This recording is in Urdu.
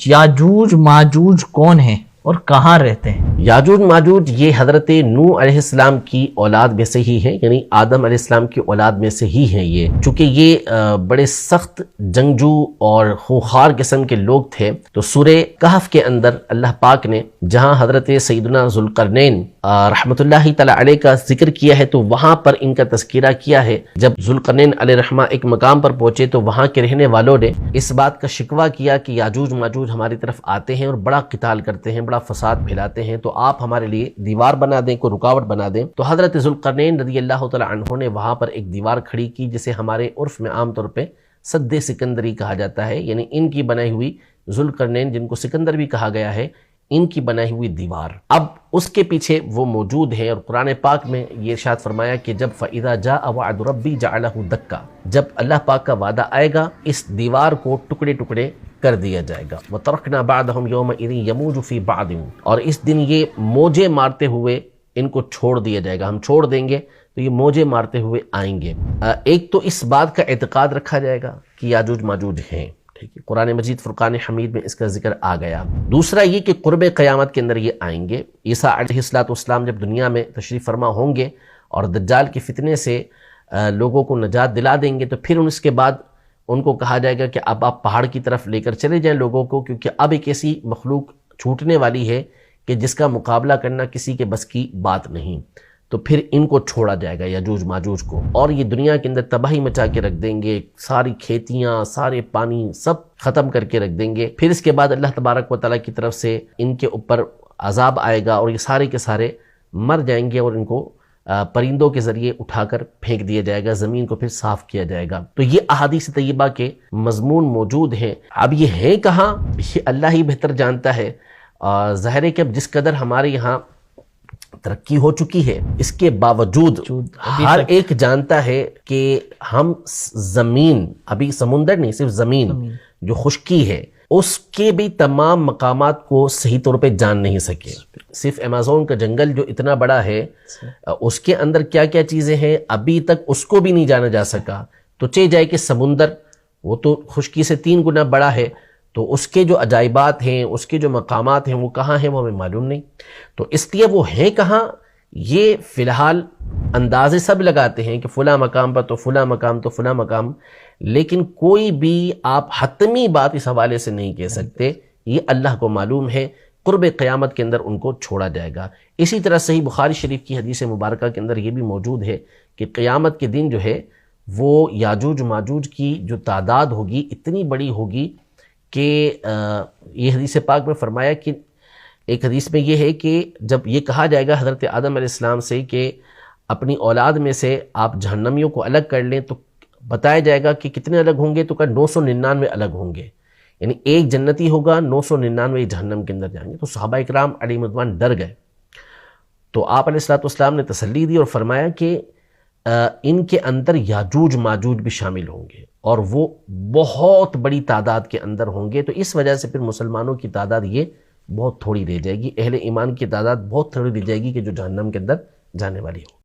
یاجوج ماجوج کون ہیں اور کہاں رہتے ہیں؟ یاجوج ماجوج یہ حضرت نوح علیہ السلام کی اولاد میں سے ہی ہیں، یعنی آدم علیہ السلام کی اولاد میں سے ہی ہیں یہ، چونکہ یہ بڑے سخت جنگجو اور خونخوار قسم کے لوگ تھے۔ تو سورہ کہف کے اندر اللہ پاک نے جہاں حضرت سیدنا ذوالقرنین رحمۃ اللہ تعالی علیہ کا ذکر کیا ہے تو وہاں پر ان کا تذکرہ کیا ہے۔ جب ذوالقرنین علیہ الرحمہ ایک مقام پر پہنچے تو وہاں کے رہنے والوں نے اس بات کا شکوہ کیا کہ یاجوج ماجوج ہماری طرف آتے ہیں اور بڑا قتال کرتے ہیں، بڑا فساد پھیلاتے ہیں، تو آپ ہمارے لیے دیوار بنا دیں، کوئی رکاوٹ بنا دیں۔ تو حضرت ذوالقرنین رضی اللہ تعالی عنہ نے وہاں پر ایک دیوار کھڑی کی، جسے ہمارے عرف میں عام طور پہ سد سکندری کہا جاتا ہے، یعنی ان کی بنائی ہوئی، ذوالقرنین جن کو سکندر بھی کہا گیا ہے، ان کی بنائی ہوئی دیوار۔ اب اس کے پیچھے وہ موجود ہے، اور قرآن پاک میں یہ ارشاد فرمایا کہ جب فَإِذَا جَاءَ وَعْدُ رَبِّي جَعَلَهُ دَكَّا، جب اللہ پاک کا وعدہ آئے گا اس دیوار کو ٹکڑے ٹکڑے کر دیا جائے گا۔ وَتَرَكْنَا بَعْدَهُمْ يَوْمَئِذٍ يَمُوجُ فِي بَعْضٍ، اور اس دن یہ موجے مارتے ہوئے ان کو چھوڑ دیا جائے گا، ہم چھوڑ دیں گے تو یہ موجے مارتے ہوئے آئیں گے۔ ایک تو اس بات کا اعتقاد رکھا جائے گا کہ یاجوج ماجوج ہیں، ٹھیک ہے، قرآن مجید فرقان حمید میں اس کا ذکر آ گیا۔ دوسرا یہ کہ قرب قیامت کے اندر یہ آئیں گے۔ عیسیٰ علیہ السلام جب دنیا میں تشریف فرما ہوں گے اور دجال کے فتنے سے لوگوں کو نجات دلا دیں گے، تو پھر اس کے بعد ان کو کہا جائے گا کہ اب آپ پہاڑ کی طرف لے کر چلے جائیں لوگوں کو، کیونکہ اب ایک ایسی مخلوق چھوٹنے والی ہے کہ جس کا مقابلہ کرنا کسی کے بس کی بات نہیں۔ تو پھر ان کو چھوڑا جائے گا یاجوج ماجوج کو، اور یہ دنیا کے اندر تباہی مچا کے رکھ دیں گے، ساری کھیتیاں، سارے پانی سب ختم کر کے رکھ دیں گے۔ پھر اس کے بعد اللہ تبارک و تعالیٰ کی طرف سے ان کے اوپر عذاب آئے گا اور یہ سارے کے سارے مر جائیں گے، اور ان کو پرندوں کے ذریعے اٹھا کر پھینک دیا جائے گا، زمین کو پھر صاف کیا جائے گا۔ تو یہ احادیث طیبہ کے مضمون موجود ہیں۔ اب یہ ہے کہاں، یہ اللہ ہی بہتر جانتا ہے۔ ظاہر ہے کہ اب جس قدر ہمارے یہاں ترقی ہو چکی ہے، اس کے باوجود ہر ایک جانتا ہے کہ ہم زمین، ابھی سمندر نہیں، صرف زمین جو خشکی ہے، اس کے بھی تمام مقامات کو صحیح طور پہ جان نہیں سکے۔ صرف ایمیزون کا جنگل جو اتنا بڑا ہے، اس کے اندر کیا کیا چیزیں ہیں ابھی تک اس کو بھی نہیں جانا جا سکا۔ تو چے جائے کہ سمندر، وہ تو خشکی سے 3 گنا بڑا ہے، تو اس کے جو عجائبات ہیں، اس کے جو مقامات ہیں وہ کہاں ہیں وہ ہمیں معلوم نہیں۔ تو اس لیے وہ ہیں کہاں، یہ فی الحال اندازے سب لگاتے ہیں کہ فلاں مقام پر تو فلاں مقام تو فلاں مقام، لیکن کوئی بھی آپ حتمی بات اس حوالے سے نہیں کہہ سکتے، یہ اللہ کو معلوم ہے۔ قرب قیامت کے اندر ان کو چھوڑا جائے گا۔ اسی طرح صحیح بخاری شریف کی حدیث مبارکہ کے اندر یہ بھی موجود ہے کہ قیامت کے دن جو ہے وہ یاجوج ماجوج کی جو تعداد ہوگی اتنی بڑی ہوگی کہ یہ حدیث پاک میں فرمایا کہ ایک حدیث میں یہ ہے کہ جب یہ کہا جائے گا حضرت آدم علیہ السلام سے کہ اپنی اولاد میں سے آپ جہنمیوں کو الگ کر لیں، تو بتایا جائے گا کہ کتنے الگ ہوں گے، تو کہ 999 الگ ہوں گے، یعنی ایک جنتی ہوگا، 999 جہنم کے اندر جائیں گے۔ تو صحابہ اکرام علیہ رضوان ڈر گئے، تو آپ علیہ السلام نے تسلی دی اور فرمایا کہ ان کے اندر یاجوج ماجوج بھی شامل ہوں گے، اور وہ بہت بڑی تعداد کے اندر ہوں گے۔ تو اس وجہ سے پھر مسلمانوں کی تعداد یہ بہت تھوڑی رہ جائے گی، اہل ایمان کی تعداد بہت تھوڑی رہ جائے گی کہ جو جہنم کے اندر جانے والی ہو۔